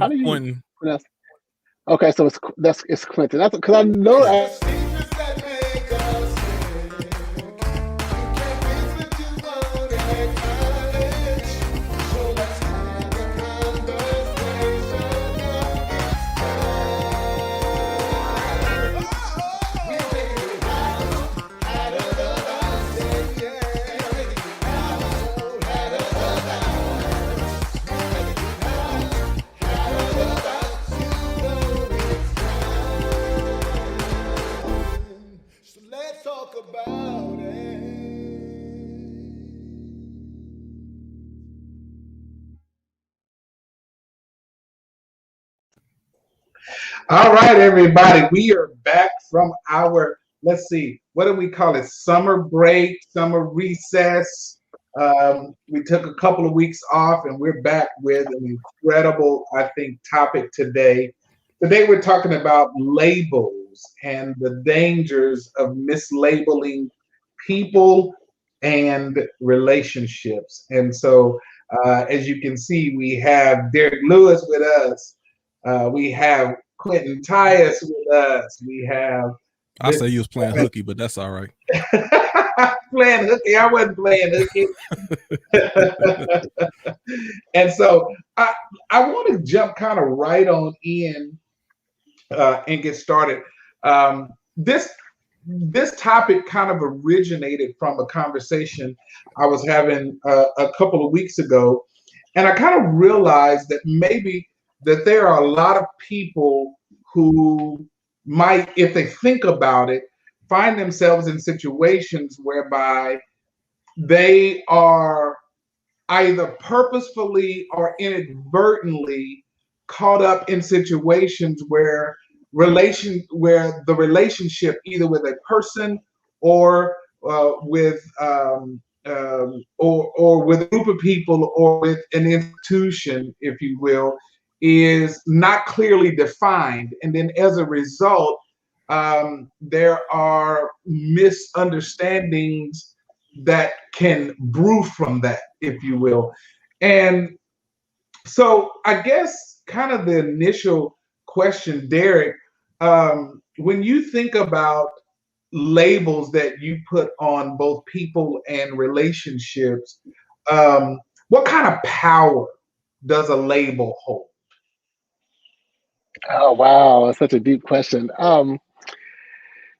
How do you Quentin. pronounce? Okay, so it's Clinton. That's because I know. Yeah. So let's talk about it. All right, everybody. We are back from our, let's see, what do we call it? Summer break, summer recess. We took a couple of weeks off and we're back with an incredible, I think, topic today. Today we're talking about labels and the dangers of mislabeling people and relationships. And so, as you can see, we have Derek Lewis with us. We have Quentin Tyus with us. We have I say you was playing hooky, but that's all right. playing hooky. I wasn't playing hooky. And so I want to jump kind of right on in and get started. This topic kind of originated from a conversation I was having a couple of weeks ago, and I kind of realized that maybe that there are a lot of people who might, if they think about it, find themselves in situations whereby they are either purposefully or inadvertently caught up in situations where the relationship either with a person or or with a group of people or with an institution, if you will, is not clearly defined, and then as a result, there are misunderstandings that can brew from that, if you will. And so I guess kind of the initial question, Derek, when you think about labels that you put on both people and relationships, what kind of power does a label hold? Oh wow, that's such a deep question.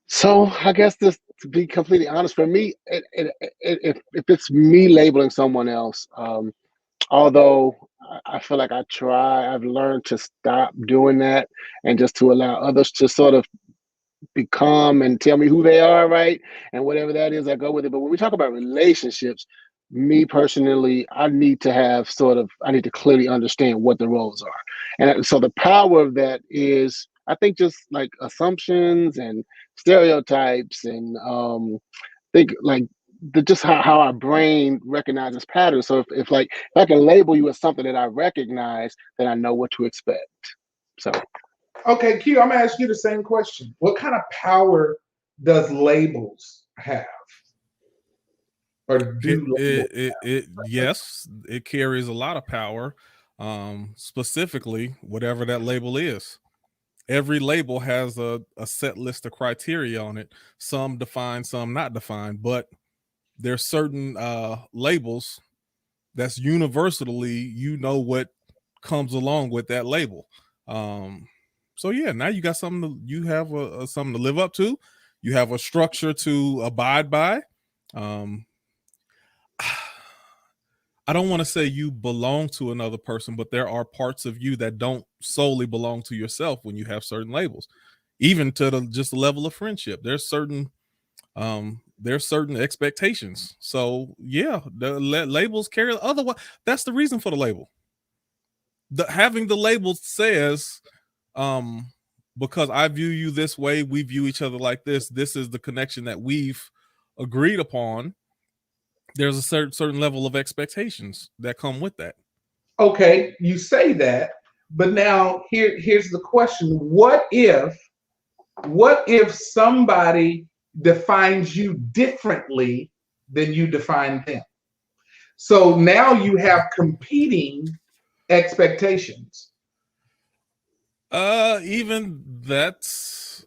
So I guess this, to be completely honest, for me, if it's me labeling someone else, although I feel like I've learned to stop doing that and just to allow others to sort of become and tell me who they are, right? And whatever that is, I go with it. But when we talk about relationships, me personally, I need to clearly understand what the roles are. And so the power of that is, I think, just like assumptions and stereotypes and think like just how our brain recognizes patterns. So if I can label you as something that I recognize, then I know what to expect. So Okay, Q, I'm gonna ask you the same question. What kind of power does labels have, or It, do it, labels it, it yes, it carries a lot of power. Specifically, whatever that label is. Every label has a set list of criteria on it. Some defined, some not defined, but there's certain labels that's universally, what comes along with that label. Um, so yeah, now you got you have something to live up to. You have a structure to abide by. Um, I don't want to say you belong to another person, but there are parts of you that don't solely belong to yourself when you have certain labels. Even to just the level of friendship, there's certain expectations. So yeah, the labels carry. Otherwise, that's the reason for the label. Having the label says, um, because I view you this way, we view each other like this. This is the connection that we've agreed upon. There's a certain level of expectations that come with that. Okay, you say that, but now here's the question. What if somebody defines you differently than you define them? So now you have competing expectations. Even that's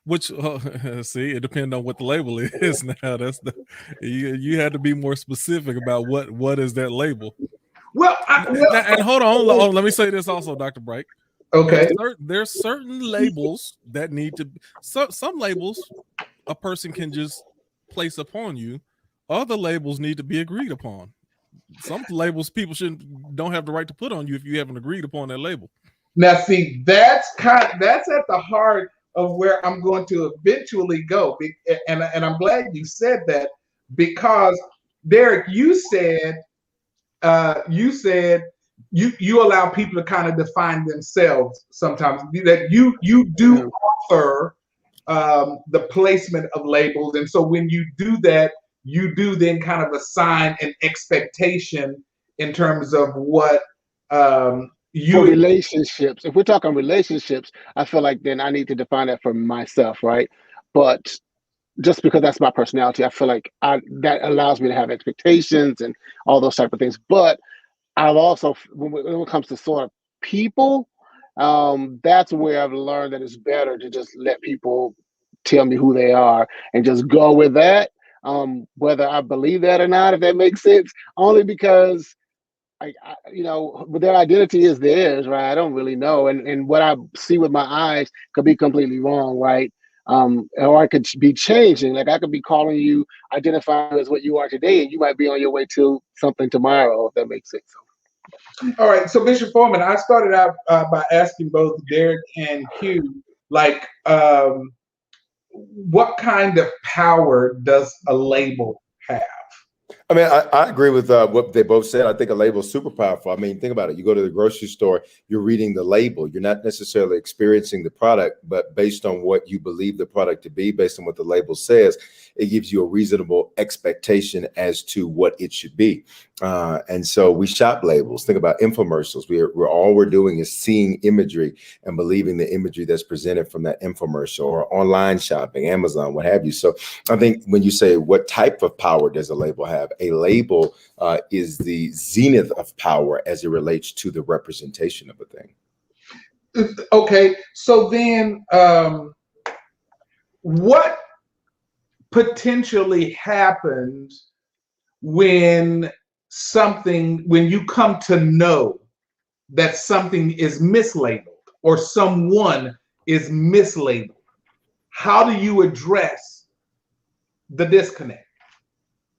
which see, it depends on what the label is now. That's the you had to be more specific about what is that label. Well, And hold on, let me say this also, Dr. Bright. okay. There's certain labels that need to some labels a person can just place upon you. Other labels need to be agreed upon. Some labels people don't have the right to put on you if you haven't agreed upon that label. Now, see, that's at the heart of where I'm going to eventually go, and I'm glad you said that, because Derek, you said you allow people to kind of define themselves sometimes. That you do offer the placement of labels, and so when you do that, you do then kind of assign an expectation in terms of what For relationships, if we're talking relationships, I feel like then I need to define that for myself, right? But just because that's my personality, I feel like that allows me to have expectations and all those type of things. But I've also, when it comes to sort of people, that's where I've learned that it's better to just let people tell me who they are and just go with that, whether I believe that or not, if that makes sense. Only because their identity is theirs, right? I don't really know, and what I see with my eyes could be completely wrong, right? Or I could be changing. Like I could be calling you, identifying as what you are today, and you might be on your way to something tomorrow, if that makes sense. All right, so Bishop Foreman, I started out by asking both Derek and Hugh, like, what kind of power does a label have? I mean, I agree with what they both said. I think a label is super powerful. I mean, think about it. You go to the grocery store, you're reading the label. You're not necessarily experiencing the product, but based on what you believe the product to be, based on what the label says, it gives you a reasonable expectation as to what it should be. And so we shop labels. Think about infomercials. We're doing is seeing imagery and believing the imagery that's presented from that infomercial, or online shopping, Amazon, what have you. So I think when you say what type of power does a label have, a label is the zenith of power as it relates to the representation of a thing. Okay, so then what potentially happens when you come to know that something is mislabeled or someone is mislabeled? How do you address the disconnect?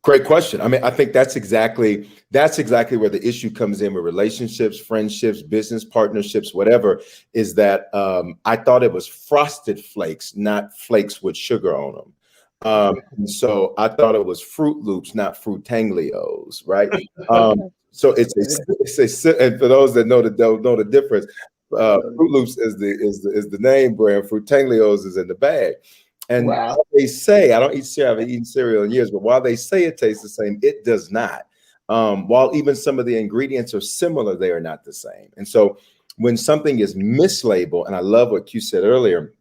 Great question. I mean, I think that's exactly where the issue comes in with relationships, friendships, business partnerships, whatever, is that I thought it was Frosted Flakes, not flakes with sugar on them. And so I thought it was Fruit Loops, not Frutanglios, right? So it's and for those that know the difference, Fruit Loops is the name brand, Frutanglios is in the bag. And Wow. they say, I haven't eaten cereal in years, but while they say it tastes the same, it does not. While even some of the ingredients are similar, they are not the same. And so when something is mislabeled, and I love what you said earlier,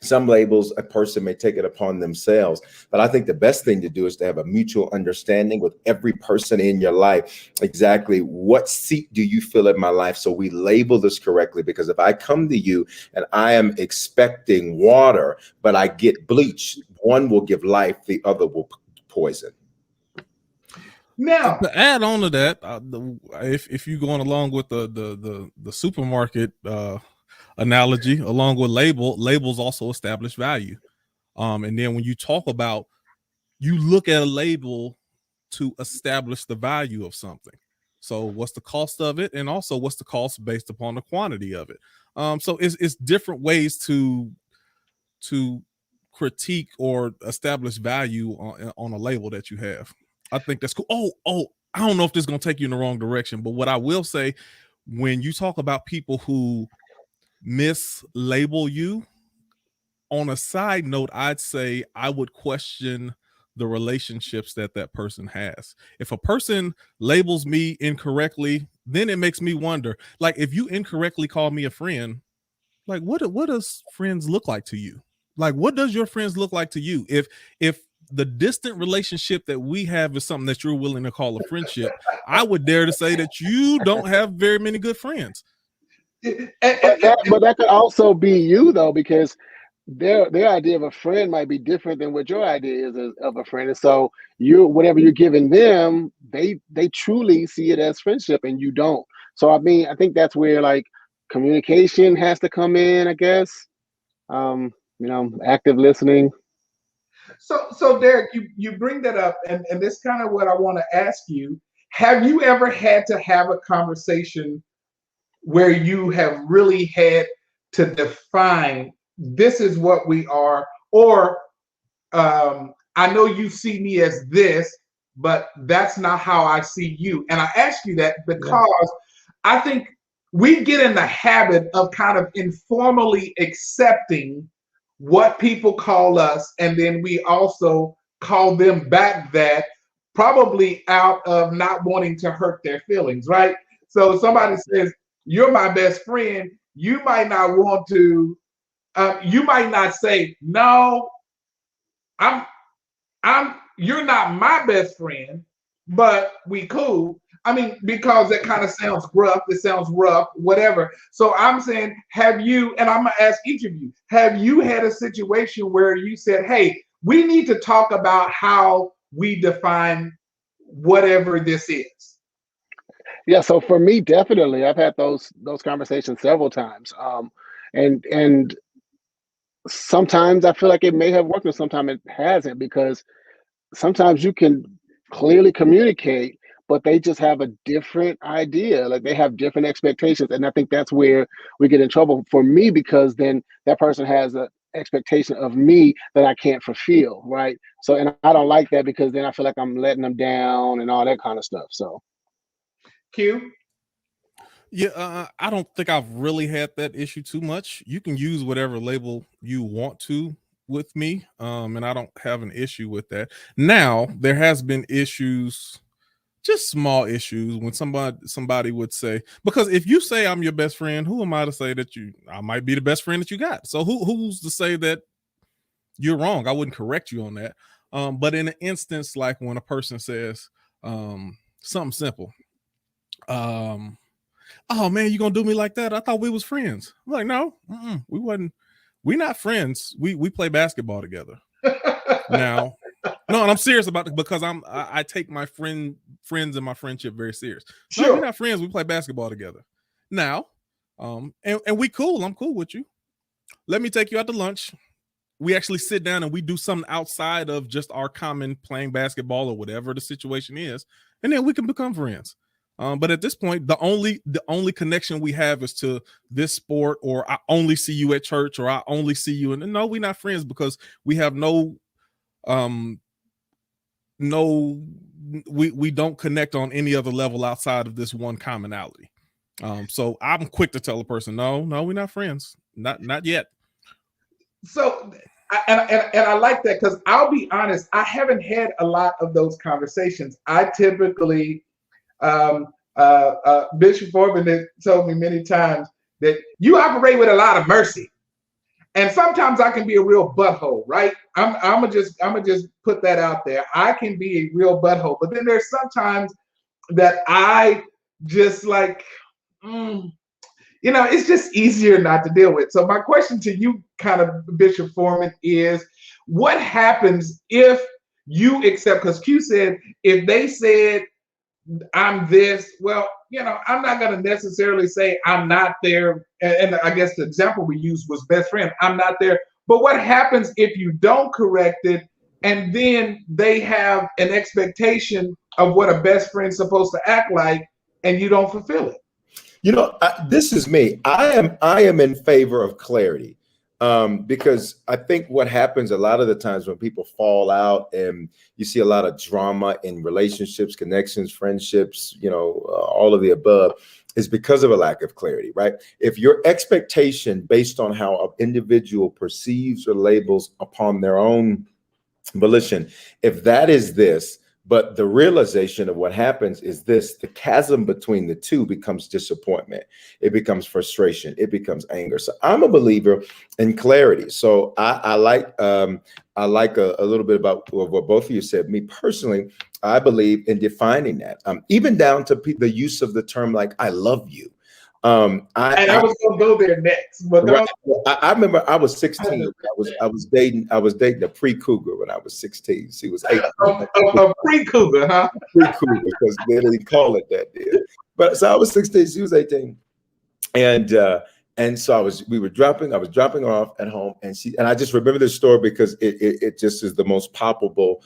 some labels a person may take it upon themselves, but I think the best thing to do is to have a mutual understanding with every person in your life. Exactly what seat do you fill in my life? So we label this correctly, because if I come to you and I am expecting water, but I get bleach, one will give life, the other will poison. Now, to add on to that, if you're going along with the supermarket analogy, along with labels also establish value. And then when you talk about, you look at a label to establish the value of something. So what's the cost of it? And also what's the cost based upon the quantity of it? So it's different ways to critique or establish value on a label that you have. I think that's cool. Oh, I don't know if this is going to take you in the wrong direction, but what I will say, when you talk about people who mislabel you, on a side note, I'd say I would question the relationships that person has. If a person labels me incorrectly, then it makes me wonder, like, if you incorrectly call me a friend, like what does friends look like to you? Like, what does your friends look like to you? If the distant relationship that we have is something that you're willing to call a friendship, I would dare to say that you don't have very many good friends. But that could also be you though, because their idea of a friend might be different than what your idea is of a friend. And so you whatever you're giving them, they truly see it as friendship and you don't. So I mean, I think that's where like communication has to come in, I guess. Active listening. So Derek, you bring that up, and this kind of what I want to ask you. Have you ever had to have a conversation where you have really had to define this is what we are, or I know you see me as this, but that's not how I see you. And I ask you that because I think we get in the habit of kind of informally accepting what people call us, and then we also call them back that, probably out of not wanting to hurt their feelings, right? So somebody says, you're my best friend, you might not want to, you might not say, no, you're not my best friend, but we cool. I mean, because that kind of sounds gruff, it sounds rough, whatever. So I'm saying, have you, and I'm gonna ask each of you, have you had a situation where you said, hey, we need to talk about how we define whatever this is? Yeah, so for me, definitely, I've had those conversations several times. And sometimes I feel like it may have worked, and sometimes it hasn't, because sometimes you can clearly communicate, but they just have a different idea. Like they have different expectations. And I think that's where we get in trouble for me, because then that person has an expectation of me that I can't fulfill, right? So, and I don't like that, because then I feel like I'm letting them down and all that kind of stuff. So, Q? Yeah, I don't think I've really had that issue too much. You can use whatever label you want to with me, and I don't have an issue with that. Now, there has been issues, just small issues, when somebody would say, because if you say I'm your best friend, who am I to say that I might be the best friend that you got? So who's to say that you're wrong? I wouldn't correct you on that. But in an instance like when a person says something simple, oh man, you gonna do me like that? I thought we was friends. I'm like, no, we wasn't. We not friends. We play basketball together. Now, no, and I'm serious about it, because I take my friends and my friendship very serious. Sure. No, we're not friends. We play basketball together. Now, and we cool. I'm cool with you. Let me take you out to lunch. We actually sit down and we do something outside of just our common playing basketball or whatever the situation is, and then we can become friends. But at this point, the only connection we have is to this sport, or I only see you at church, or I only see you. And no, we're not friends, because we have we don't connect on any other level outside of this one commonality. So I'm quick to tell a person, no, we're not friends, not yet. So, and I like that, because I'll be honest, I haven't had a lot of those conversations. I typically, Bishop Foreman has told me many times that you operate with a lot of mercy, and sometimes I can be a real butthole, right? I'm gonna just put that out there. I can be a real butthole, but then there's sometimes that I just like, it's just easier not to deal with. So my question to you, kind of Bishop Foreman, is what happens if you accept? Because Q said if they said I'm this, well, I'm not going to necessarily say I'm not there. And I guess the example we used was best friend. I'm not there. But what happens if you don't correct it, and then they have an expectation of what a best friend's supposed to act like, and you don't fulfill it? This is me. I am in favor of clarity. Because I think what happens a lot of the times when people fall out, and you see a lot of drama in relationships, connections, friendships, all of the above, is because of a lack of clarity, right? If your expectation based on how an individual perceives or labels upon their own volition, if that is this, but the realization of what happens is this, the chasm between the two becomes disappointment. It becomes frustration. It becomes anger. So I'm a believer in clarity. So I like a little bit about what both of you said. Me personally, I believe in defining that, even down to the use of the term like, I love you. And I was gonna go there next, but right. I remember I was 16. I was dating a pre-cougar when I was 16. She was 18. A pre-cougar, huh? Pre-cougar, because they didn't call it that then. But so I was 16, she was 18. And so I was dropping off at home, and I just remember this story because it just is the most palpable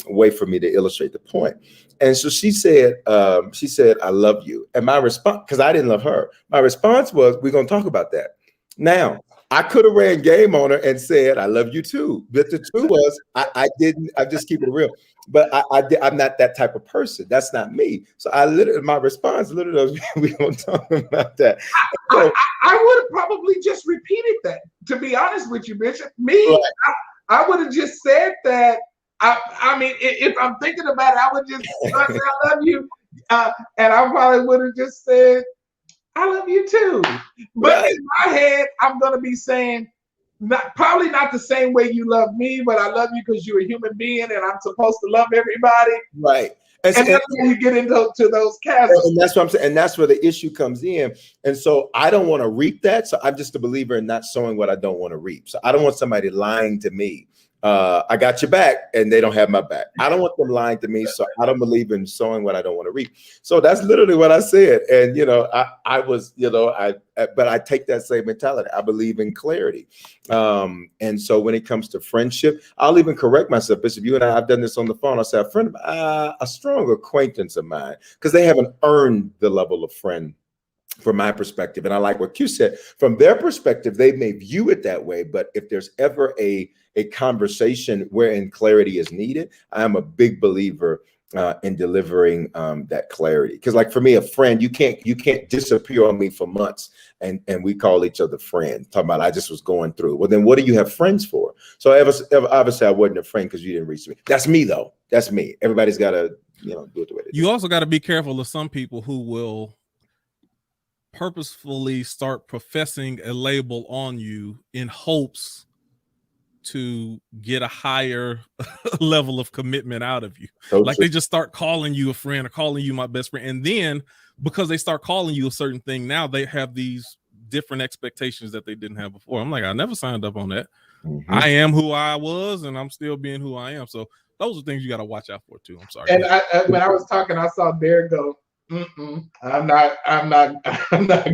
way for me to illustrate the point. And so she said, I love you. And my response, because I didn't love her, my response was, we're going to talk about that. Now, I could have ran game on her and said, I love you too. But the truth was, I didn't. I just keep it real. But I'm not that type of person. That's not me. So my response literally was, we're going to talk about that. So, I would have probably just repeated that, to be honest with you, Bishop. Right. I would have just said that. I mean, if I'm thinking about it, I would just say, I love you. And I probably would have just said, I love you too. But right. in my head, I'm going to be saying, probably not the same way you love me, but I love you because you're a human being and I'm supposed to love everybody. Right. And that's when you get into those chasms. And that's what I'm saying. And that's where the issue comes in. And so I don't want to reap that. So I'm just a believer in not sowing what I don't want to reap. So I don't want somebody lying to me. I got your back and they don't have my back. I don't want them lying to me. So I don't believe in sowing what I don't want to reap. So that's literally what I said. And, but I take that same mentality. I believe in clarity. And so when it comes to friendship, I'll even correct myself. Bishop, you and I've done this on the phone. I say a strong acquaintance of mine, because they haven't earned the level of friend from my perspective. And I like what Q said. From their perspective, they may view it that way. But if there's ever a conversation wherein clarity is needed, I am a big believer in delivering that clarity. Because like for me, a friend, you can't disappear on me for months and we call each other friends. Talking about I just was going through. Well, then what do you have friends for? So obviously I wasn't a friend because you didn't reach me. That's me though. That's me. Everybody's got to do it the way they do. You also got to be careful of some people who will purposefully start professing a label on you in hopes to get a higher level of commitment out of you. Like they just start calling you a friend or calling you my best friend. And then because they start calling you a certain thing, now they have these different expectations that they didn't have before. I'm like, I never signed up on that. Mm-hmm. I am who I was and I'm still being who I am. So those are things you got to watch out for too. I'm sorry. And when I was talking, I saw Derek go, I'm not gonna do that.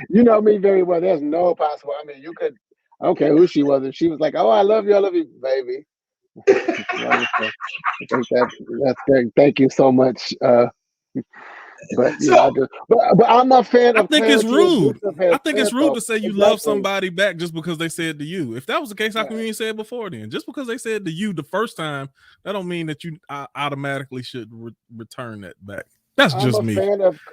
You know me very well. There's no possible. I mean, you could. I don't care who she was. If she was like, "Oh, I love you, baby." I think that's great. Thank you so much. But I'm a fan of. I think it's rude. I think it's rude to say you love somebody back just because they said to you. If that was the case, how come you didn't say it before then? Just because they said to you the first time, that don't mean that you automatically should return that back. That's just me.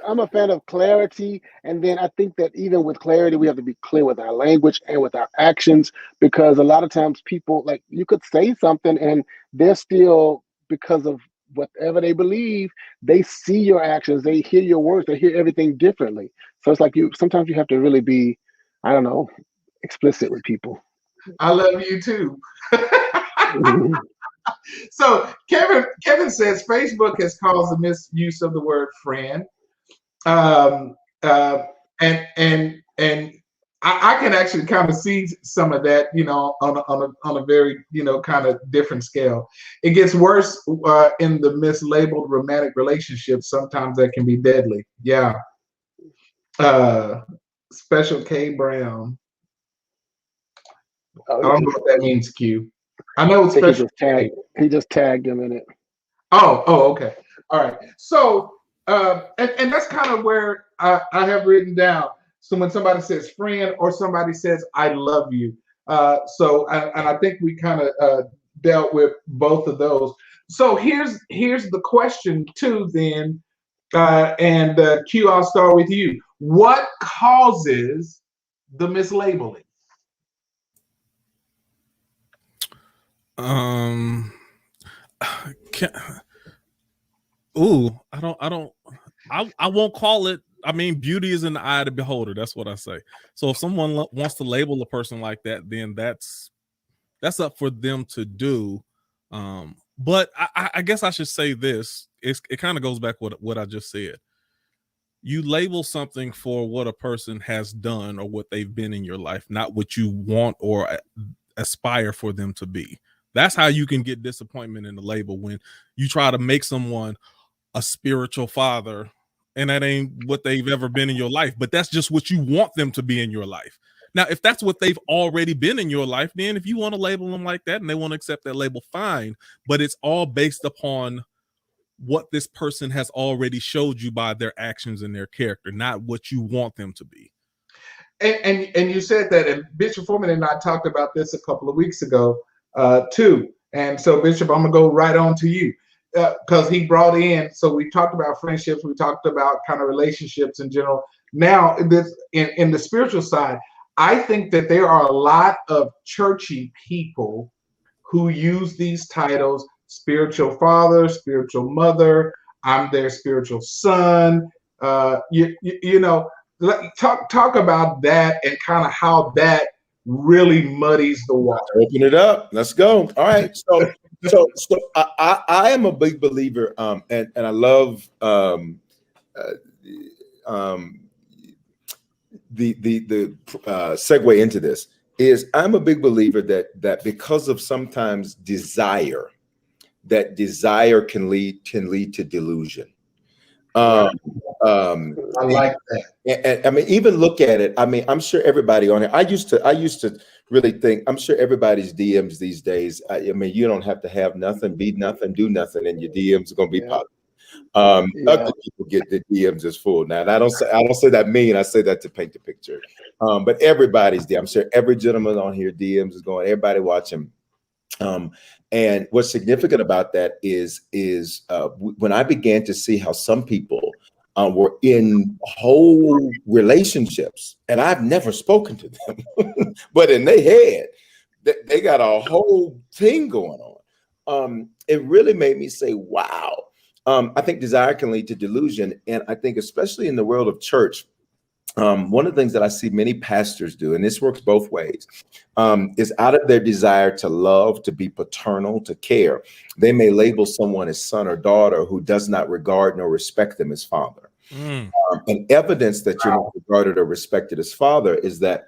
I'm a fan of clarity, and then I think that even with clarity, we have to be clear with our language and with our actions, because a lot of times people, like, you could say something and they're still, because of whatever they believe, they see your actions, they hear your words, they hear everything differently. So it's like sometimes you have to really be, I don't know, explicit with people. I love you too. So Kevin says Facebook has caused the misuse of the word friend, and I can actually kind of see some of that, on a very, kind of different scale. It gets worse in the mislabeled romantic relationships. Sometimes that can be deadly. Yeah. Special K Brown. I don't know what that means, Q. I know it's special. He just tagged him in it. Oh, okay. All right. So, and that's kind of where I have written down. So when somebody says friend or somebody says I love you, and I think we kind of dealt with both of those. So here's the question too. Then, and Q, I'll start with you. What causes the mislabeling? I won't call it. I mean, beauty is in the eye of the beholder. That's what I say. So if someone wants to label a person like that, then that's up for them to do. But I guess I should say this. It kind of goes back with what I just said. You label something for what a person has done or what they've been in your life, not what you want or aspire for them to be. That's how you can get disappointment in the label, when you try to make someone a spiritual father and that ain't what they've ever been in your life, but that's just what you want them to be in your life. Now, if that's what they've already been in your life, then if you want to label them like that and they want to accept that label, fine. But it's all based upon what this person has already showed you by their actions and their character, not what you want them to be. And you said that, and Bishop Foreman and I talked about this a couple of weeks ago too. And so, Bishop, I'm gonna go right on to you because he brought in. So we talked about friendships, we talked about kind of relationships in general. Now, this in the spiritual side, I think that there are a lot of churchy people who use these titles: spiritual father, spiritual mother, I'm their spiritual son. You know, talk about that and kind of how that really muddies the water. Open it up. Let's go. All right. So I am a big believer, and I love the segue into this is I'm a big believer that because of sometimes desire, that desire can lead to delusion. I like that. And I mean, even look at it. I mean, I'm sure everybody on it. I used to really think. I'm sure everybody's DMs these days. I mean, you don't have to have nothing, be nothing, do nothing, and your DMs are going to be popular. Other people get the DMs as full now. And I don't say that mean. I say that to paint the picture. But everybody's DM. I'm sure every gentleman on here DMs is going. Everybody watching. And what's significant about that is when I began to see how some people were in whole relationships, and I've never spoken to them, but in their head, they got a whole thing going on. It really made me say, wow. I think desire can lead to delusion. And I think especially in the world of church, one of the things that I see many pastors do, and this works both ways, is out of their desire to love, to be paternal, to care, they may label someone as son or daughter who does not regard nor respect them as father. And evidence that you're not regarded or respected as father is that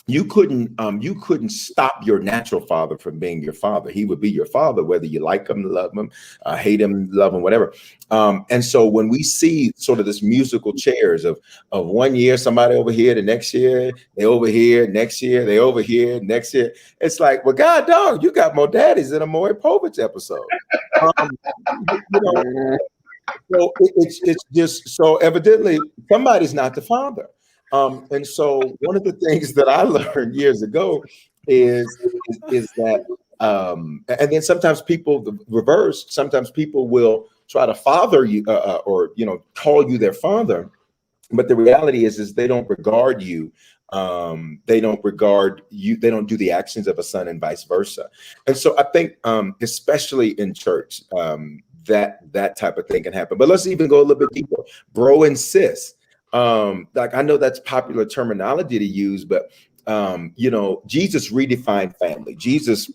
you couldn't stop your natural father from being your father. He would be your father, whether you like him, love him, hate him, love him, whatever. And so when we see sort of this musical chairs of 1 year, somebody over here, the next year, they over here, next year, they over here, next year, it's like, well, God, dog, you got more daddies than a Maury Povich episode. So it's just so evidently somebody's not the father. And so one of the things that I learned years ago is that, and then sometimes people the reverse. Sometimes people will try to father you, or call you their father, but the reality is they don't regard you. They don't regard you. They don't do the actions of a son, and vice versa. And so I think, especially in church, that type of thing can happen. But let's even go a little bit deeper, bro and sis. Like I know that's popular terminology to use, but Jesus redefined family. Jesus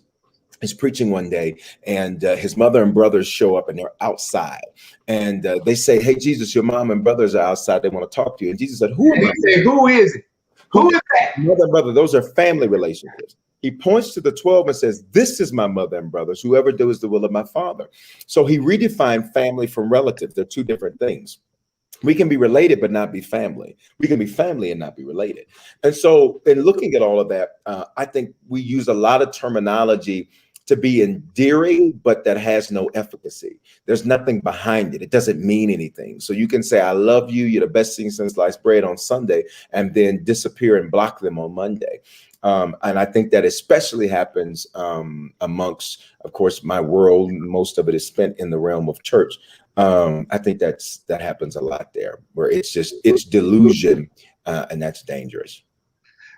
is preaching one day, and his mother and brothers show up, and they're outside, and they say, "Hey, Jesus, your mom and brothers are outside. They want to talk to you." And Jesus said, "Who am I?" He said, "Who is it? Who is that?" Mother and brother. Those are family relationships. He points to the 12 and says, "This is my mother and brothers. Whoever does the will of my Father." So he redefined family from relative. They're two different things. We can be related, but not be family. We can be family and not be related. And so in looking at all of that, I think we use a lot of terminology to be endearing, but that has no efficacy. There's nothing behind it. It doesn't mean anything. So you can say, "I love you. You're the best thing since sliced bread" on Sunday, and then disappear and block them on Monday. And I think that especially happens amongst, of course, my world. Most of it is spent in the realm of church. I think that happens a lot there, where it's delusion, and that's dangerous.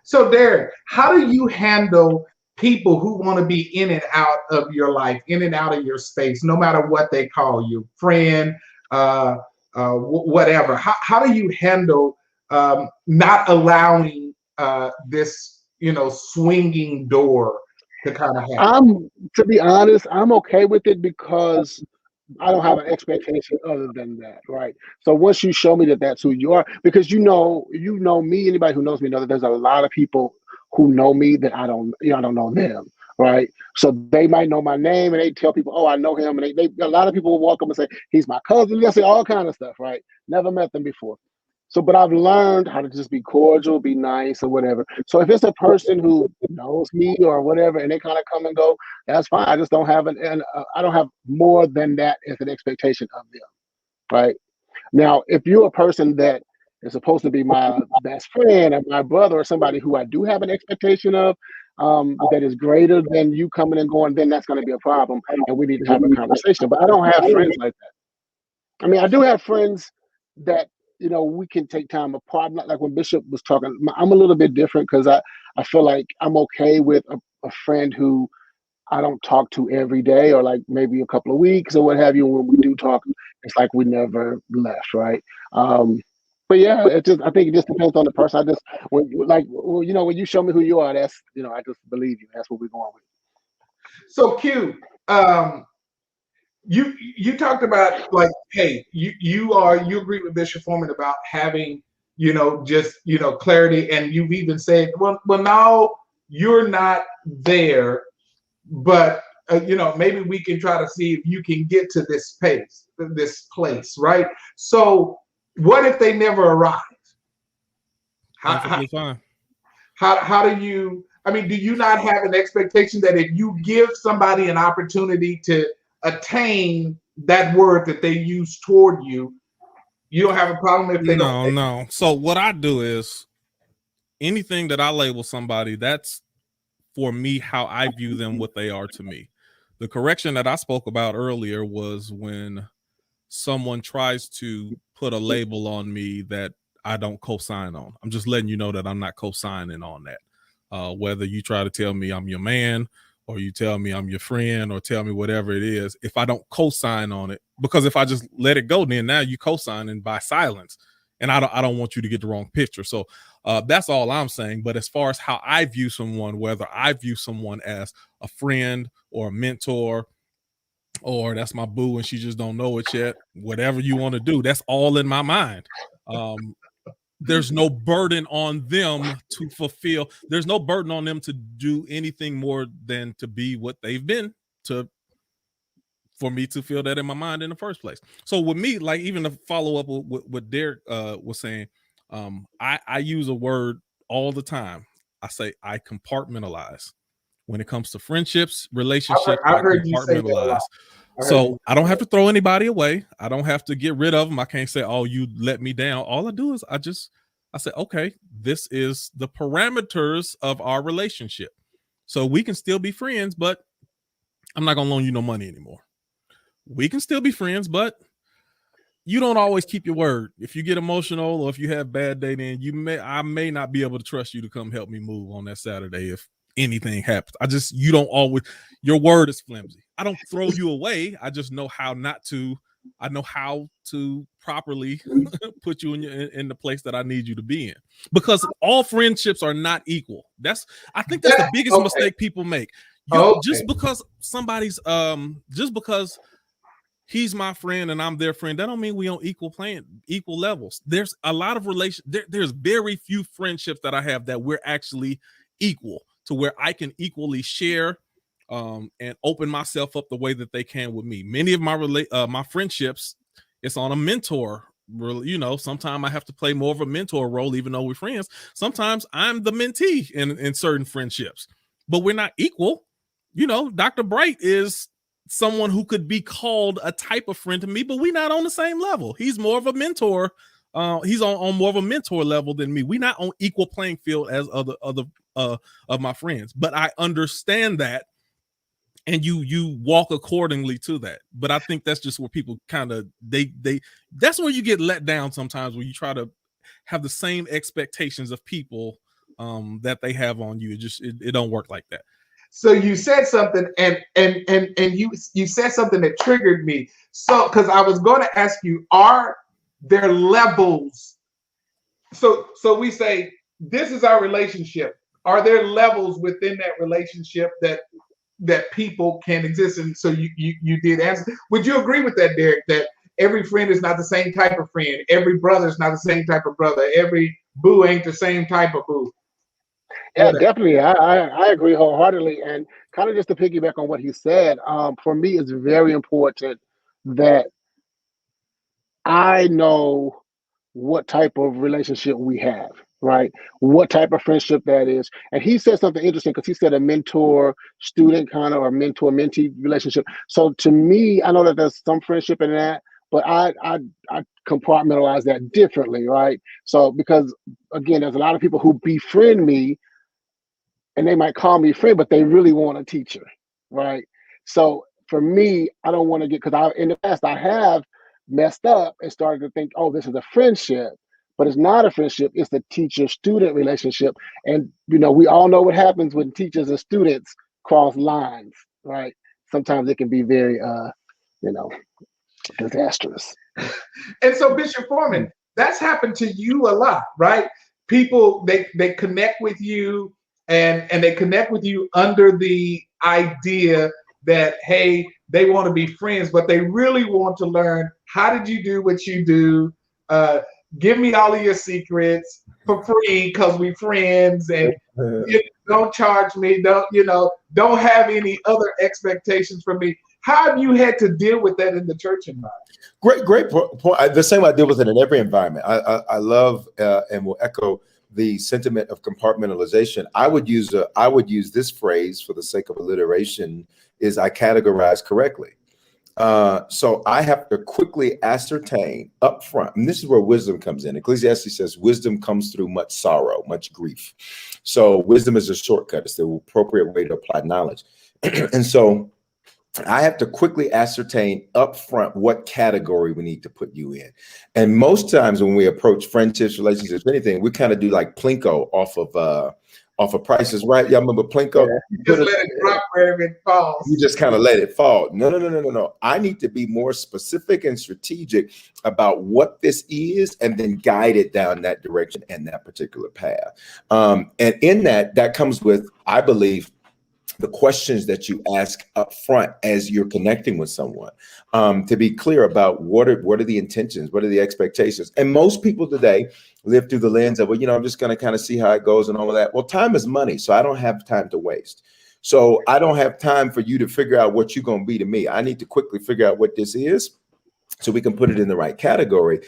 So Derek, how do you handle people who want to be in and out of your life, in and out of your space, no matter what they call you, friend, whatever? How do you handle not allowing this, swinging door to kind of happen? To be honest, I'm okay with it because I don't have an expectation other than that, right? So once you show me that that's who you are, because you know me, anybody who knows me know that there's a lot of people who know me that I don't know them, right? So they might know my name and they tell people, oh, I know him, and a lot of people will walk up and say he's my cousin. They'll say all kind of stuff, right? Never met them before. So, but I've learned how to just be cordial, be nice, or whatever. So if it's a person who knows me or whatever, and they kind of come and go, that's fine. I just don't have I don't have more than that as an expectation of them, right? Now, if you're a person that is supposed to be my best friend or my brother or somebody who I do have an expectation of, that is greater than you coming and going, then that's going to be a problem, and we need to have a conversation. But I don't have friends like that. I mean, I do have friends that we can take time apart. Not like when Bishop was talking. I'm a little bit different because I feel like I'm okay with a friend who I don't talk to every day or like maybe a couple of weeks or what have you. When we do talk, it's like we never left, right? But yeah, I think it just depends on the person. I just when you show me who you are, that's I just believe you. That's what we're going with. So Q, you talked about like, hey, you agree with Bishop Foreman about having just clarity, and you've even said, well now you're not there, but maybe we can try to see if you can get to this place, right? So what if they never arrive? Perfectly fine. How do you? I mean, do you not have an expectation that if you give somebody an opportunity to attain that word that they use toward you, you don't have a problem if they don't? No. So what I do is anything that I label somebody, that's for me how I view them, what they are to me. The correction that I spoke about earlier was when someone tries to put a label on me that I don't co-sign on. I'm just letting you know that I'm not co-signing on that. Whether you try to tell me I'm your man, or you tell me I'm your friend, or tell me whatever it is, if I don't co-sign on it, because if I just let it go, then now you co-signing by silence, and I don't want you to get the wrong picture. So that's all I'm saying. But as far as how I view someone, whether I view someone as a friend or a mentor, or that's my boo and she just don't know it yet, whatever you want to do, that's all in my mind. There's no burden on them to fulfill. There's no burden on them to do anything more than to be what they've been for me to feel that in my mind in the first place. So with me, like even to follow up with what Derek was saying, I use a word all the time. I say I compartmentalize. When it comes to friendships, relationships, I compartmentalize. So I don't have to throw anybody away. I don't have to get rid of them. I can't say, oh, you let me down. All I do is I say, okay, this is the parameters of our relationship. So we can still be friends, but I'm not going to loan you no money anymore. We can still be friends, but you don't always keep your word. If you get emotional or if you have bad day, then I may not be able to trust you to come help me move on that Saturday if anything happens. You don't always, your word is flimsy. I don't throw you away. I just know how not to. I know how to properly put you in the place that I need you to be in, because all friendships are not equal. I think that's the biggest mistake people make. Just because somebody's just because he's my friend and I'm their friend, that don't mean we on equal levels. There's a lot of there's very few friendships that I have that we're actually equal, to where I can equally share and open myself up the way that they can with me. Many of my friendships, it's on a mentor. Sometimes I have to play more of a mentor role, even though we're friends. Sometimes I'm the mentee in certain friendships, but we're not equal. Dr. Bright is someone who could be called a type of friend to me, but we're not on the same level. He's more of a mentor. He's on more of a mentor level than me. We're not on equal playing field as other of my friends, but I understand that, and you walk accordingly to that. But I think that's just where people kind of that's where you get let down sometimes, where you try to have the same expectations of people that they have on you. It don't work like that. So you said something, and you said something that triggered me. So because I was going to ask you, are there levels? So we say this is our relationship. Are there levels within that relationship that that people can exist. And so you did answer. Would you agree with that, Derek, that every friend is not the same type of friend? Every brother is not the same type of brother. Every boo ain't the same type of boo. Yeah, definitely. I agree wholeheartedly. And kind of just to piggyback on what he said, for me, it's very important that I know what type of relationship we have, right? What type of friendship that is. And he said something interesting because he said a mentor student kind of or mentor mentee relationship. So to me, I know that there's some friendship in that, but I compartmentalize that differently, right? So because again, there's a lot of people who befriend me and they might call me friend, but they really want a teacher, right? So for me, I don't want to get, because I in the past I have messed up and started to think, oh, this is a friendship, but it's not a friendship. It's a teacher-student relationship, and we all know what happens when teachers and students cross lines, right? Sometimes it can be very, disastrous. And so, Bishop Foreman, that's happened to you a lot, right? People they connect with you, and they connect with you under the idea that, hey, they want to be friends, but they really want to learn, how did you do what you do? Give me all of your secrets for free because we friends, and don't charge me. Don't have any other expectations from me. How have you had to deal with that in the church environment? Great point. The same I deal with it in every environment. I love and will echo the sentiment of compartmentalization. I would use this phrase for the sake of alliteration, is I categorize correctly. So I have to quickly ascertain up front, and this is where wisdom comes in. Ecclesiastes says wisdom comes through much sorrow, much grief. So wisdom is a shortcut. It's the appropriate way to apply knowledge. And so I have to quickly ascertain up front what category we need to put you in. And most times when we approach friendships, relationships, anything, we kind of do like Plinko off of Prices Right. Y'all remember Plinko? Yeah, you just let it drop wherever it falls. You just kind of let it fall. No. I need to be more specific and strategic about what this is, and then guide it down that direction and that particular path. And in that comes with, I believe, the questions that you ask up front as you're connecting with someone, to be clear about what are the intentions, what are the expectations. And most people today live through the lens of, well, I'm just going to kind of see how it goes and all of that. Well, time is money, so I don't have time to waste. So I don't have time for you to figure out what you're going to be to me. I need to quickly figure out what this is, so we can put it in the right category,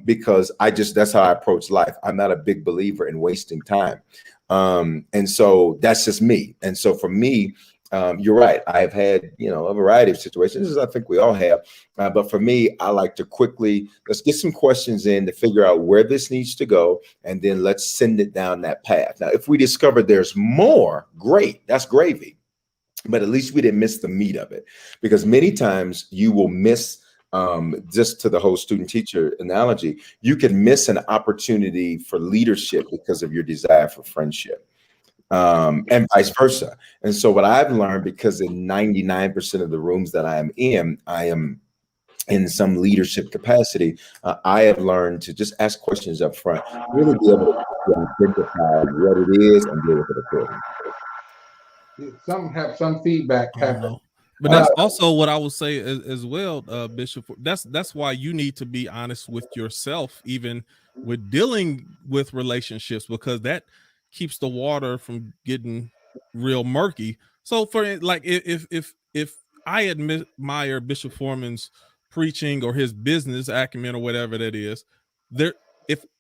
because that's how I approach life. I'm not a big believer in wasting time. And so that's just me. And so for me, you're right. I've had, a variety of situations, as I think we all have. But for me, I like to let's get some questions in to figure out where this needs to go, and then let's send it down that path. Now, if we discover there's more, great, that's gravy. But at least we didn't miss the meat of it, because many times you will miss, just to the whole student teacher analogy, you can miss an opportunity for leadership because of your desire for friendship, and vice versa. And so what I've learned, because in 99% of the rooms that I am in some leadership capacity, I have learned to just ask questions up front, really be able to identify what it is and deal with it accordingly. Some have some feedback happen. But that's also what I would say as well, Bishop. That's why you need to be honest with yourself, even with dealing with relationships, because that keeps the water from getting real murky. So for like, if I admire Bishop Foreman's preaching or his business acumen or whatever that is,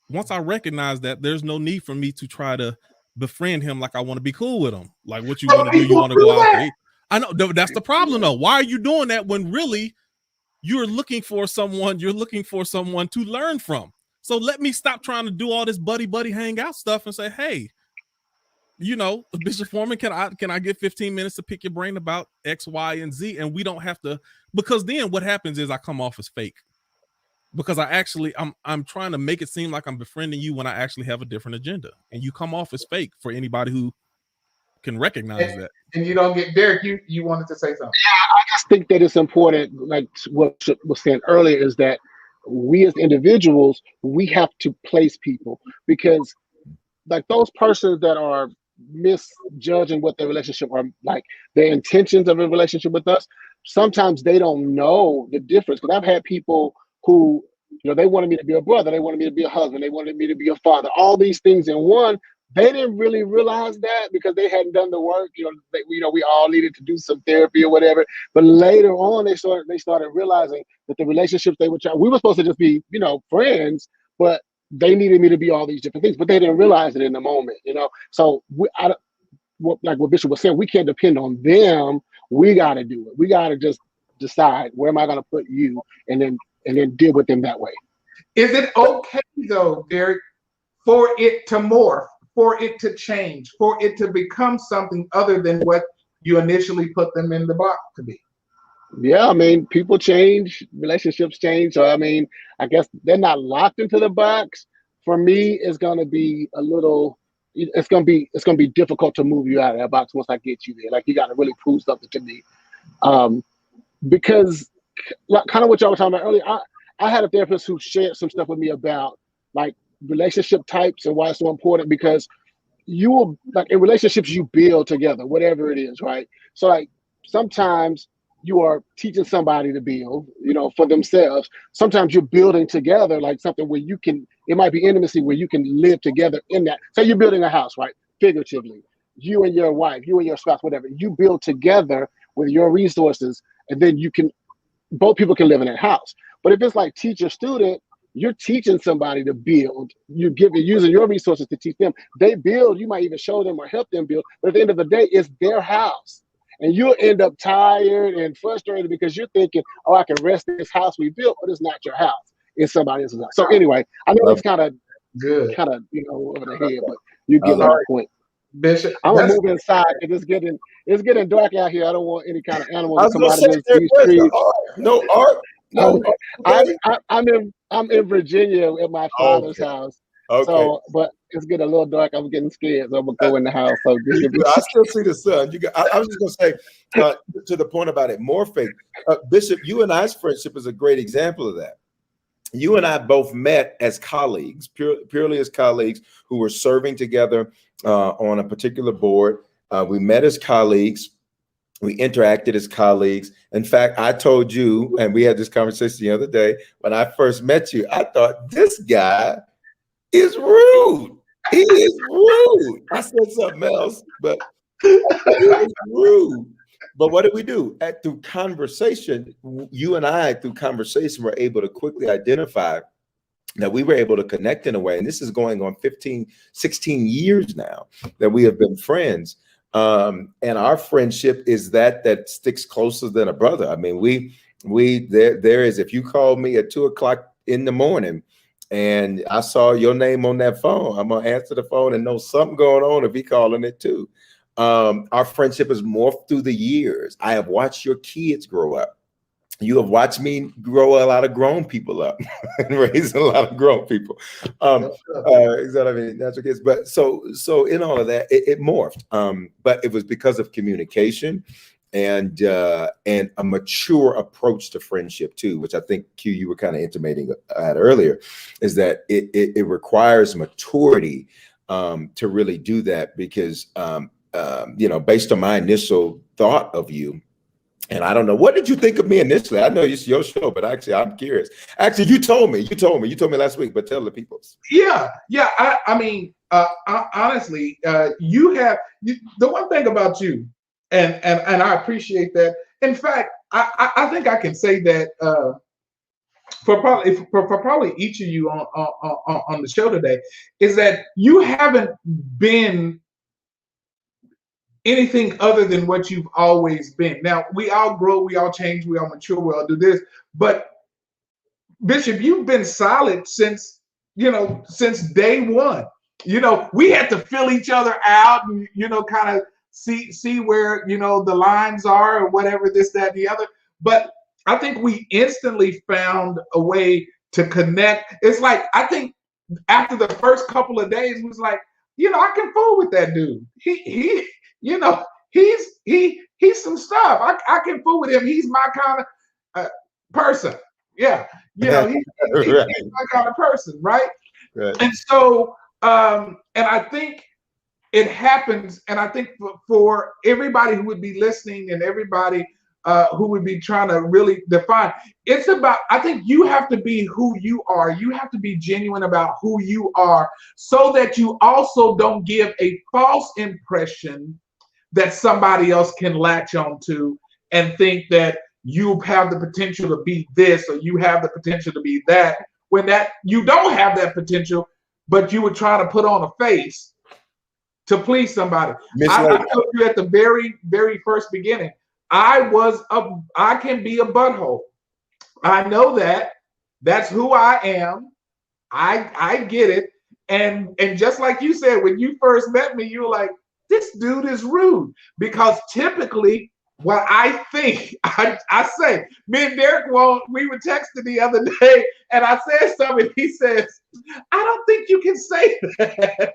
once I recognize that, there's no need for me to try to befriend him like I want to be cool with him. Like, what you want to do? You want to go out there? I know that's the problem though. Why are you doing that when really you're looking for someone to learn from? So let me stop trying to do all this buddy hangout stuff and say, hey, Bishop Foreman, can I get 15 minutes to pick your brain about X, Y, and Z? And we don't have to, because then what happens is I come off as fake, because I'm trying to make it seem like I'm befriending you when I actually have a different agenda, and you come off as fake for anybody who can recognize that. And you don't get, Derek, you wanted to say something. Yeah, I just think that it's important, like what was saying earlier, is that we as individuals, we have to place people, because like those persons that are misjudging what their relationship or like their intentions of a relationship with us. Sometimes they don't know the difference. Because I've had people who, they wanted me to be a brother, they wanted me to be a husband, they wanted me to be a father, all these things in one. They didn't really realize that because they hadn't done the work. We all needed to do some therapy or whatever. But later on, they started realizing that the relationships we were supposed to just be, friends, but they needed me to be all these different things. But they didn't realize it in the moment, So like what Bishop was saying, we can't depend on them. We got to do it. We got to just decide, where am I going to put you, and then deal with them that way. Is it okay though, Derek, for it to morph, for it to change, for it to become something other than what you initially put them in the box to be? Yeah, I mean, people change, relationships change. So I guess they're not locked into the box. For me, it's gonna be it's gonna be difficult to move you out of that box once I get you there. Like, you got to really prove something to me, because kind of what y'all were talking about earlier. I had a therapist who shared some stuff with me about like relationship types and why it's so important, because you will, like, in relationships you build together, whatever it is, right? So like sometimes you are teaching somebody to build, for themselves. Sometimes you're building together, like something where it might be intimacy where you can live together in that. Say you're building a house, right? Figuratively, you and your wife, you and your spouse, whatever, you build together with your resources, and then both people can live in that house. But if it's like teacher student, you're teaching somebody to build. You're using your resources to teach them. They build. You might even show them or help them build. But at the end of the day, it's their house. And you'll end up tired and frustrated because you're thinking, oh, I can rest in this house we built, but it's not your house. It's somebody else's house. So anyway, I know it's kind of good, over the head, but you get my point. Bishop, I'm gonna move inside because it's getting dark out here. I don't want any kind of animals to come out of these trees. No art. No. I'm in Virginia at my father's house. Okay. So, but it's getting a little dark. I'm getting scared, so I'm gonna go in the house. So I still see the sun. I was just gonna say to the point about it, morphing. Bishop, you and I's friendship is a great example of that. You and I both met as colleagues, purely as colleagues who were serving together on a particular board. We met as colleagues. We interacted as colleagues. In fact, I told you, and we had this conversation the other day, when I first met you, I thought, this guy is rude. He is rude. I said something else, but he is rude. But what did we do? Through conversation, you and I, through conversation, were able to quickly identify that we were able to connect in a way. And this is going on 15, 16 years now that we have been friends. And our friendship is that sticks closer than a brother. I mean, there is, if you call me at 2 o'clock in the morning and I saw your name on that phone, I'm gonna answer the phone and know something going on if he calling it too. Our friendship has morphed through the years. I have watched your kids grow up. You have watched me grow a lot of grown people up and raise a lot of grown people. Exactly, natural kids. But so in all of that, it morphed. But it was because of communication and a mature approach to friendship too, which I think Q, you were kind of intimating at earlier, is that it requires maturity to really do that, because based on my initial thought of you. And I don't know, what did you think of me initially? I know it's your show, but actually, I'm curious. Actually, you told me last week, but tell the people. Yeah. I mean, honestly, the one thing about you, and I appreciate that. In fact, I think I can say that for probably each of you on the show today, is that you haven't been anything other than what you've always been. Now, we all grow, we all change, we all mature, we all do this. But Bishop, you've been solid since day one. We had to fill each other out and, kind of see where, the lines are or whatever, this, that, and the other. But I think we instantly found a way to connect. It's like, I think after the first couple of days, it was like, I can fool with that dude. He's some stuff. I can fool with him. He's my kind of person. Yeah. He's my kind of person, right? And so, and I think it happens, and I think for everybody who would be listening and everybody who would be trying to really define, it's about, I think you have to be who you are. You have to be genuine about who you are so that you also don't give a false impression that somebody else can latch onto and think that you have the potential to be this or you have the potential to be that, when that you don't have that potential, but you were trying to put on a face to please somebody. I told you at the very, very first beginning, I can be a butthole. I know that. That's who I am. I get it. And just like you said, when you first met me, you were like, this dude is rude. Because typically what I think, I say, me and Derek, we were texting the other day, and I said something, he says, I don't think you can say that.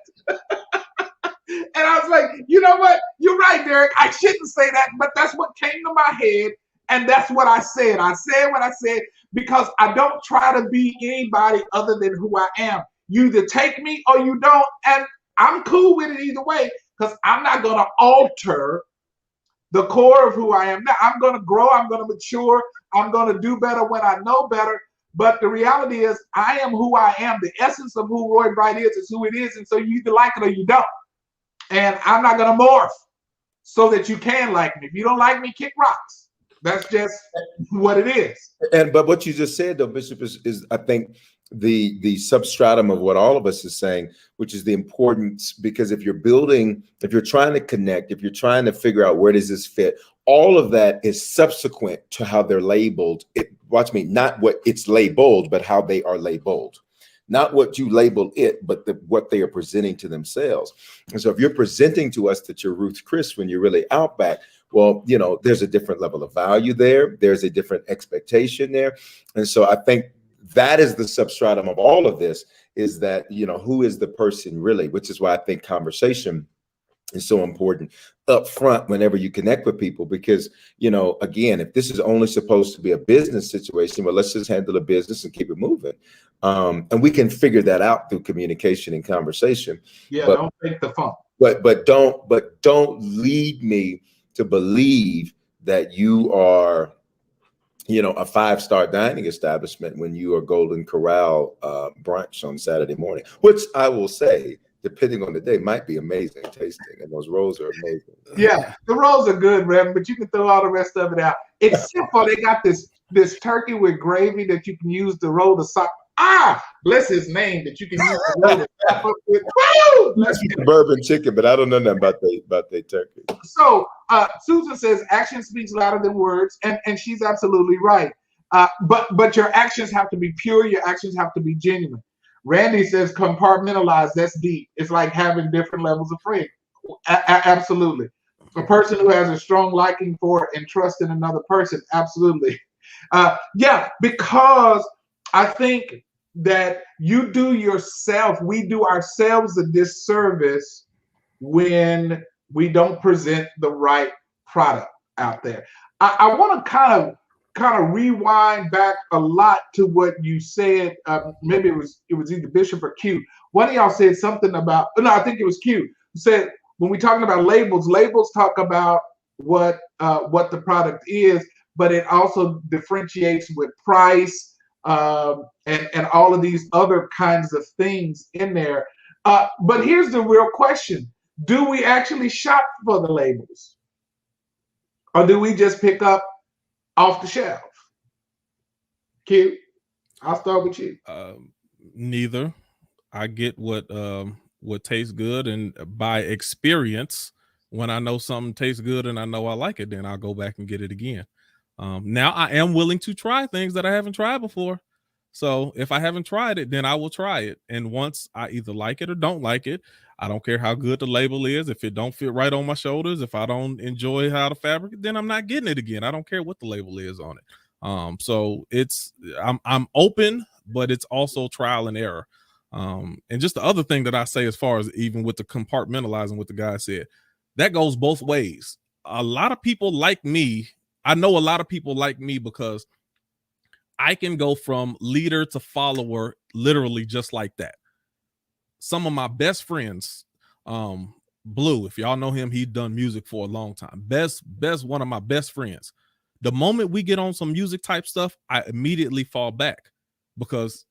And I was like, you know what? You're right, Derek. I shouldn't say that, but that's what came to my head, and that's what I said. I said what I said because I don't try to be anybody other than who I am. You either take me or you don't, and I'm cool with it either way because I'm not going to alter the core of who I am now. I'm going to grow. I'm going to mature. I'm going to do better when I know better. But the reality is I am who I am. The essence of who Roy Bright is who it is, and so you either like it or you don't. And I'm not going to morph so that you can like me. If you don't like me, kick rocks. That's just what it is. But what you just said, though, Bishop, is I think the substratum of what all of us is saying, which is the importance, because if you're trying to connect, if you're trying to figure out where does this fit, all of that is subsequent to how they're labeled. Watch me, not what it's labeled, but how they are labeled. Not what you label it, but what they are presenting to themselves. And so if you're presenting to us that you're Ruth Chris when you're really Outback, well, there's a different level of value there. There's a different expectation there. And so I think that is the substratum of all of this, is that, who is the person really, which is why I think conversation is so important up front whenever you connect with people, because, again, if this is only supposed to be a business situation, well, let's just handle the business and keep it moving. And we can figure that out through communication and conversation. Yeah, don't take the fun. But don't lead me to believe that you are, a 5-star dining establishment when you are Golden Corral brunch on Saturday morning, which I will say, depending on the day, might be amazing tasting, and those rolls are amazing. Yeah, the rolls are good, Rev, but you can throw all the rest of it out. Except for they got this turkey with gravy that you can use to roll the sock. Bless his name, that you can use to roll the sock up with. That's suburban chicken, but I don't know nothing about the turkey. So Susan says action speaks louder than words, and she's absolutely right. But your actions have to be pure. Your actions have to be genuine. Randy says compartmentalize. That's deep. It's like having different levels of friend. Absolutely. A person who has a strong liking for and trust in another person. Absolutely. Yeah, because I think that we do ourselves a disservice when we don't present the right product out there. I want to kind of rewind back a lot to what you said. Maybe it was either Bishop or Q. One of y'all said something about, no, I think it was Q, who said when we're talking about labels talk about what the product is, but it also differentiates with price and all of these other kinds of things in there. But here's the real question. Do we actually shop for the labels? Or do we just pick up off the shelf? Q, I'll start with you. Neither. I get what tastes good, and by experience, when I know something tastes good and I know I like it, then I'll go back and get it again. Now I am willing to try things that I haven't tried before. So if I haven't tried it, then I will try it. And once I either like it or don't like it, I don't care how good the label is. If it don't fit right on my shoulders, if I don't enjoy how the fabric, then I'm not getting it again. I don't care what the label is on it. So I'm open, but it's also trial and error. And just the other thing that I say, as far as even with the compartmentalizing, what the guy said, that goes both ways. A lot of people like me. I know a lot of people like me because I can go from leader to follower literally just like that. Some of my best friends, Blue, if y'all know him, he's done music for a long time. Best, one of my best friends. The moment we get on some music type stuff, I immediately fall back because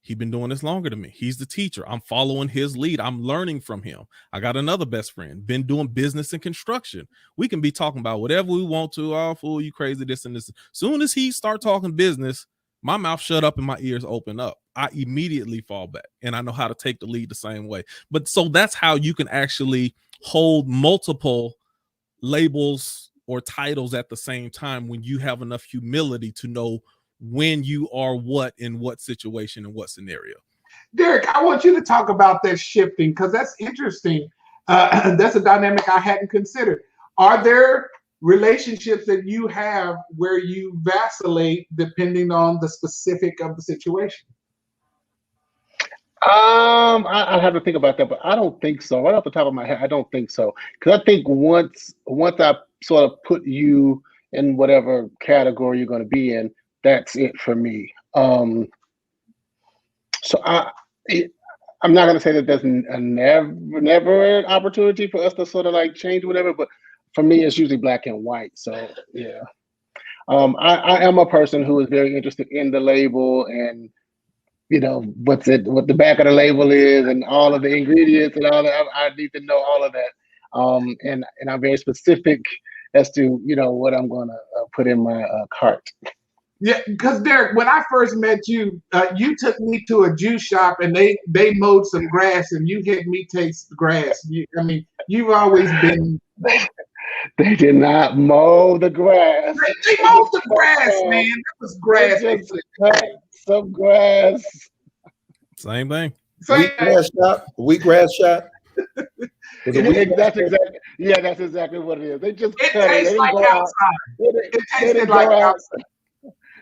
he's been doing this longer than me. He's the teacher. I'm following his lead. I'm learning from him. I got another best friend, been doing business and construction. We can be talking about whatever we want to. Oh, fool, you crazy, this and this. Soon as he start talking business, my mouth shut up and my ears open up. I immediately fall back, and I know how to take the lead the same way. But so that's how you can actually hold multiple labels or titles at the same time when you have enough humility to know when you are what in what situation and what scenario. Derek, I want you to talk about that shifting, because that's interesting. That's a dynamic I hadn't considered. Are there relationships that you have where you vacillate depending on the specific of the situation? I have to think about that, but I don't think so. Right off the top of my head, I don't think so. Because I think once I sort of put you in whatever category you're going to be in, that's it for me. So I'm not going to say that there's a never an opportunity for us to sort of like change whatever, but for me, it's usually black and white. So yeah, I am a person who is very interested in the label and, you know, what the back of the label is and all of the ingredients and all that. I need to know all of that. And I'm very specific as to, you know, what I'm going to put in my cart. Yeah, because Derek, when I first met you, you took me to a juice shop and they mowed some grass and you had me taste the grass. You've always been. They did not mow the grass. They mowed the grass, man. That was grass. They just cut some grass. Same thing. Wheat grass shot. That's exactly what it is. They just it cut tastes it. like outside. It tasted like outside.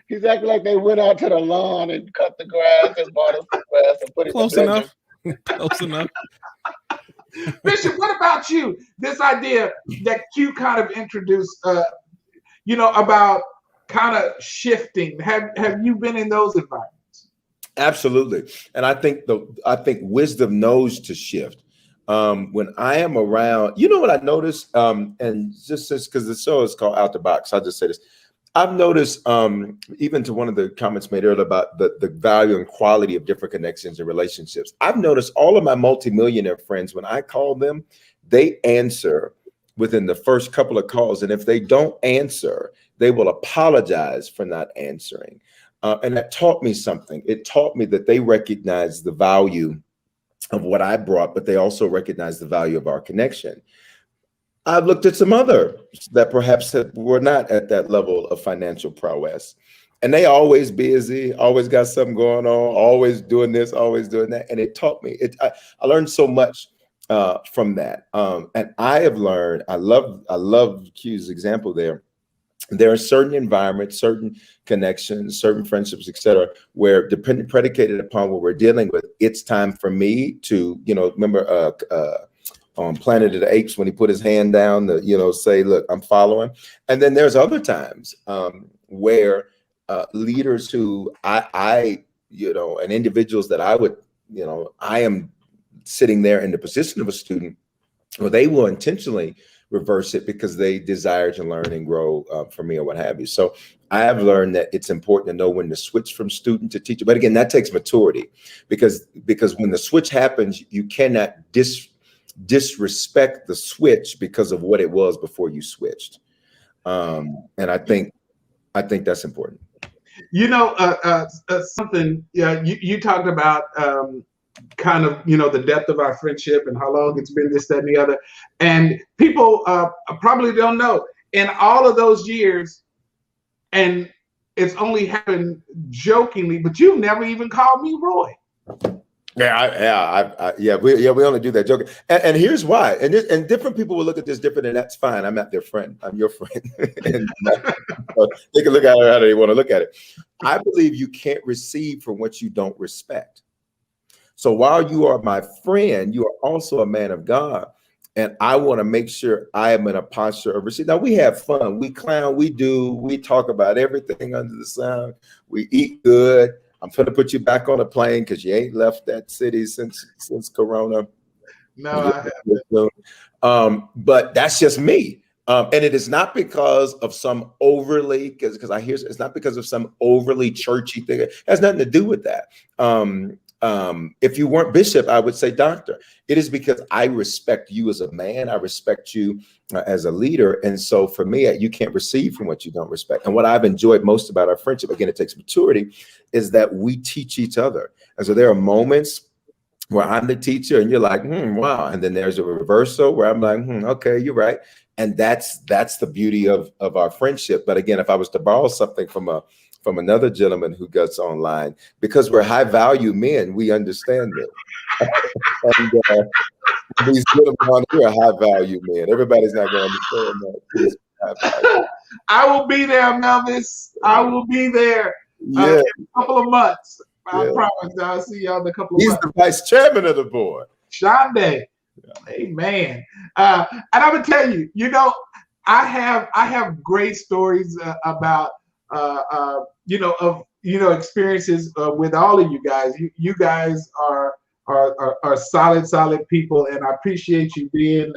He's acting like they went out to the lawn and cut the grass and bought us the grass and put it Close in the enough. Close enough. Bishop, what about you? This idea that Q kind of introduced, about kind of shifting. Have you been in those environments? Absolutely, and I think wisdom knows to shift. When I am around, you know what I noticed, and just because the show is called Out the Box, I'll just say this. I've noticed, even to one of the comments made earlier about the value and quality of different connections and relationships. I've noticed all of my multimillionaire friends, when I call them, they answer within the first couple of calls. And if they don't answer, they will apologize for not answering. And that taught me something. It taught me that they recognize the value of what I brought, but they also recognize the value of our connection. I've looked at some others that perhaps were not at that level of financial prowess, and they always busy, always got something going on, always doing this, always doing that. And it taught me, I learned so much from that. And I have learned, I love Q's example there. There are certain environments, certain connections, certain friendships, et cetera, where predicated upon what we're dealing with, it's time for me to, remember, on Planet of the Apes, when he put his hand down to, say, look, I'm following. And then there's other times where leaders who and individuals that I would, I am sitting there in the position of a student, or they will intentionally reverse it because they desire to learn and grow from me or what have you. So I have learned that it's important to know when to switch from student to teacher. But again, that takes maturity, because when the switch happens, you cannot disrespect the switch because of what it was before you switched. And I think that's important. Something you talked about, kind of, the depth of our friendship and how long it's been, this, that, and the other. And people probably don't know, in all of those years, and it's only happened jokingly, but you've never even called me Roy. We only do that joking, and here's why. And different people will look at this different, and that's fine. I'm not their friend. I'm your friend, and they can look at it how they want to look at it. I believe you can't receive from what you don't respect. So while you are my friend, you are also a man of God, and I want to make sure I am in a posture of receipt. Now, we have fun, we clown, we talk about everything under the sun. We eat good. I'm going to put you back on a plane because you ain't left that city since Corona. No, I haven't. But that's just me. And it is not because of some overly, because I hear it's not because of some overly churchy thing. It has nothing to do with that. If you weren't bishop, I would say doctor. It is because I respect you as a man. I respect you as a leader. And so for me, you can't receive from what you don't respect. And what I've enjoyed most about our friendship, again, it takes maturity, is that we teach each other. And so there are moments where I'm the teacher and you're like, wow. And then there's a reversal where I'm like, okay, you're right. And that's the beauty of our friendship. But again, if I was to borrow something from another gentleman who gets online, because we're high value men, we understand it. And these gentlemen on here are high value men. Everybody's not going to understand that. I will be there, Melvis. I will be there in a couple of months. I promise. I'll see y'all in a couple of months. He's the vice chairman of the board. Shonda. Amen. And I'm gonna tell you, I have great stories about experiences with all of you guys. You guys are solid people, and I appreciate you being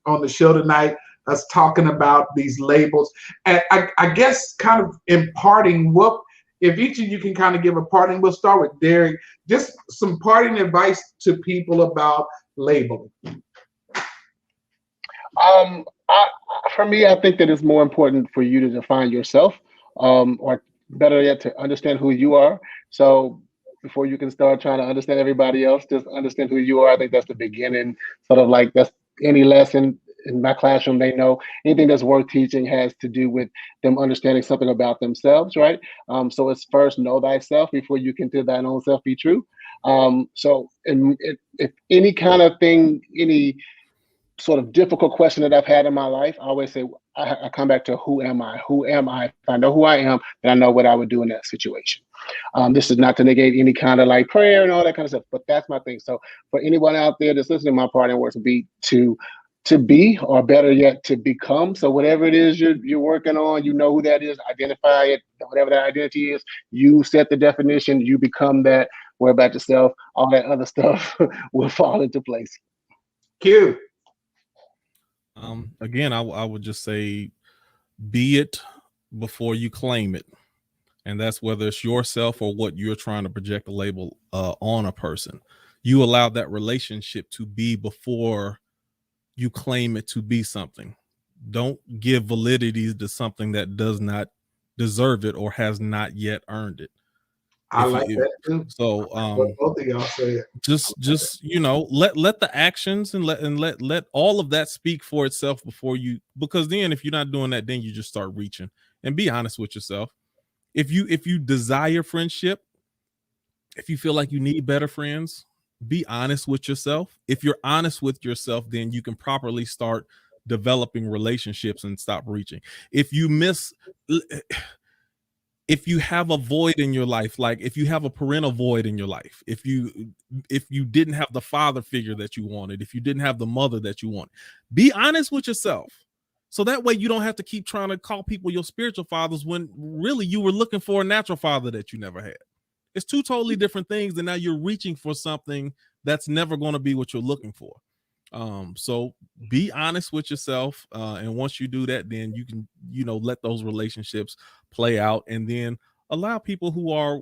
on the show tonight, us talking about these labels. And I guess kind of imparting if each of you can kind of give a parting, we'll start with Derek, just some parting advice to people about labeling. For me, I think that it's more important for you to define yourself, or better yet, to understand who you are. So before you can start trying to understand everybody else, just understand who you are. I think that's the beginning, sort of like that's any lesson in my classroom. They know anything that's worth teaching has to do with them understanding something about themselves, right? So it's first know thyself before you can to thine own self be true. So if any kind of thing, any sort of difficult question that I've had in my life, I always say, I come back to who am I? Who am I? If I know who I am, then I know what I would do in that situation. This is not to negate any kind of like prayer and all that kind of stuff, but that's my thing. So for anyone out there that's listening, my parting words would be to be, or better yet, to become. So whatever it is you're working on, you know who that is, identify it, whatever that identity is, you set the definition, you become that, worry about yourself, all that other stuff will fall into place. Q. Again, I would just say, be it before you claim it. And that's whether it's yourself or what you're trying to project a label on a person. You allow that relationship to be before you claim it to be something. Don't give validity to something that does not deserve it or has not yet earned it. I like that too. So both of y'all say it. Just let the actions and let all of that speak for itself before you, because then if you're not doing that, then you just start reaching. And be honest with yourself. If you desire friendship, if you feel like you need better friends, be honest with yourself. If you're honest with yourself, then you can properly start developing relationships and stop reaching. If you have a void in your life, like if you have a parental void in your life, if you didn't have the father figure that you wanted, if you didn't have the mother that you wanted, be honest with yourself. So that way you don't have to keep trying to call people your spiritual fathers when really you were looking for a natural father that you never had. It's two totally different things, and now you're reaching for something that's never going to be what you're looking for. So be honest with yourself, and once you do that, then you can let those relationships play out, and then allow people who are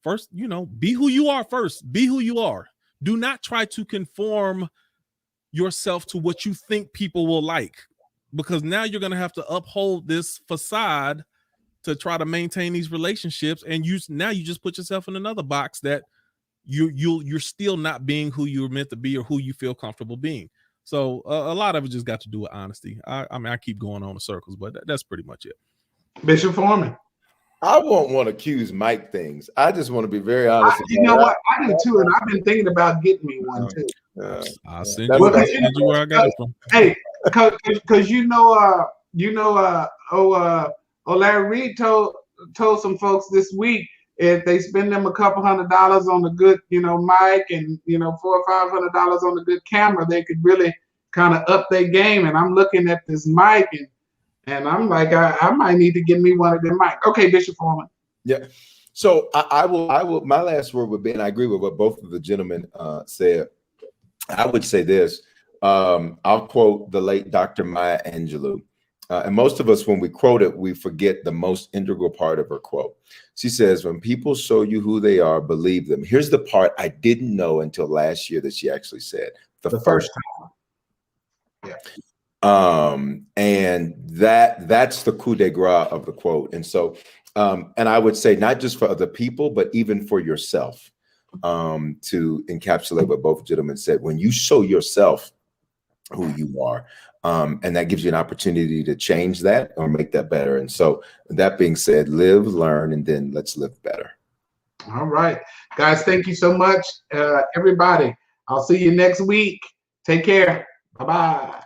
first, be who you are first. Be who you are. Do not try to conform yourself to what you think people will like, because now you're going to have to uphold this facade to try to maintain these relationships, and you just put yourself in another box that you're still not being who you were meant to be or who you feel comfortable being. So a lot of it just got to do with honesty. I mean, I keep going on in circles, but that's pretty much it. Bishop Foreman. I won't want to accuse Mike things. I just want to be very honest. You know what? I do too, and I've been thinking about getting me one too. I'll send you where I got it from. Hey, because Larry Reed told some folks this week, if they spend them a couple $100 on a good, mic and $400 or $500 on a good camera, they could really kind of up their game. And I'm looking at this mic and I'm like, I might need to get me one of them mics. Okay, Bishop Foreman. Yeah. So I will. My last word would be, and I agree with what both of the gentlemen said. I would say this. I'll quote the late Dr. Maya Angelou. And most of us, when we quote it, we forget the most integral part of her quote. She says, when people show you who they are, believe them. Here's the part I didn't know until last year that she actually said. The first time. Yeah. And that's the coup de grace of the quote. And so, and I would say not just for other people, but even for yourself, to encapsulate what both gentlemen said. When you show yourself who you are, and that gives you an opportunity to change that or make that better. And so that being said, live, learn, and then let's live better. All right, guys, thank you so much, everybody. I'll see you next week. Take care. Bye-bye.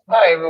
Bye, everyone.